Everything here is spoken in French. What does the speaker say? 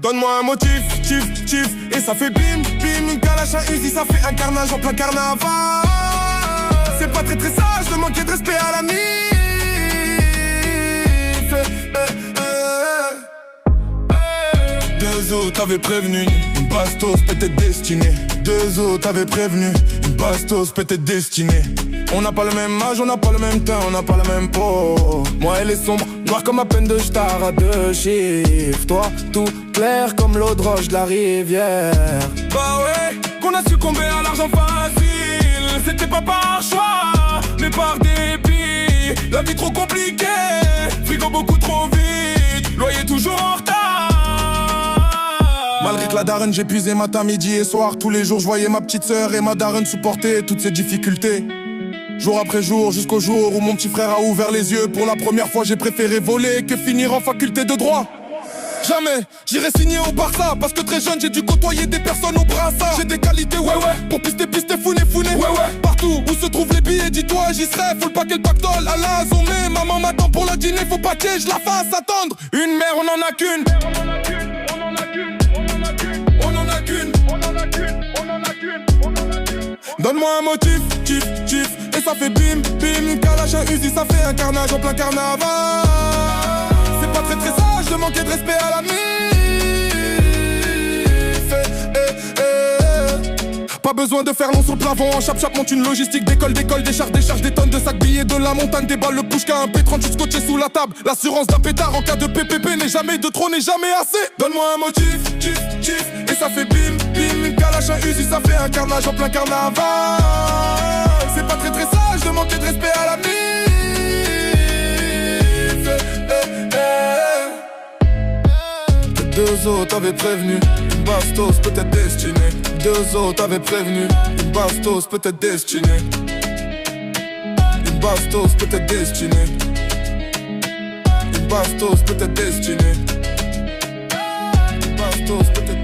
Donne-moi un motif, tif, et ça fait bim, bim. Une calache, un Uzi, ça fait un carnage en plein carnaval. C'est pas très sage de manquer de respect à la mif. Deux autres t'avaient prévenu, une bastos peut-être destinée. Deux autres t'avaient prévenu, une bastos peut-être destinée. On n'a pas le même âge, on n'a pas le même teint, on n'a pas la même peau. Moi elle est sombre, noire comme à peine de star à deux chiffres. Toi, tout clair comme l'eau de roche de la rivière. Bah ouais, qu'on a succombé à l'argent facile. C'était pas par choix, mais par dépit. La vie trop compliquée, frigo beaucoup trop vite, loyer toujours en retard. Malgré que la daronne j'épuisais matin, midi et soir. Tous les jours je voyais ma petite sœur et ma daronne supporter toutes ces difficultés. Jour après jour, jusqu'au jour où mon petit frère a ouvert les yeux. Pour la première fois j'ai préféré voler que finir en faculté de droit. Jamais j'irai signer au Barça, parce que très jeune j'ai dû côtoyer des personnes au brassard. J'ai des qualités ouais pour pister, fouiner ouais. Partout où se trouvent les billets, dis-toi j'y serai. Faut le paquet, le pactole, à la zombie. Maman m'attend pour le dîner, faut pas que je la fasse attendre. Une mère on en a qu'une. Donne-moi un motif, tif, et ça fait bim, bim. Une calache, un Uzi, ça fait un carnage en plein carnaval. C'est pas très sage de manquer de respect à la mif. Pas besoin de faire long sur le plafond. En chap monte une logistique d'école, des charges, des tonnes de sacs billets de la montagne, des balles, le push qu'à un P30 scotché sous la table. L'assurance d'un pétard en cas de PPP n'est jamais de trop, n'est jamais assez. Donne-moi un motif, tif, et ça fait bim, bim. Une calache, un Uzi, ça fait un carnage en plein carnaval. C'est pas très sage de manquer de respect à la mif. Deux autres avaient prévenu, une bastos peut-être destinée. Deux autres avaient prévenu, une bastos peut-être destinée. Une bastos peut-être destinée. Une bastos peut-être destinée. Une bastos peut-être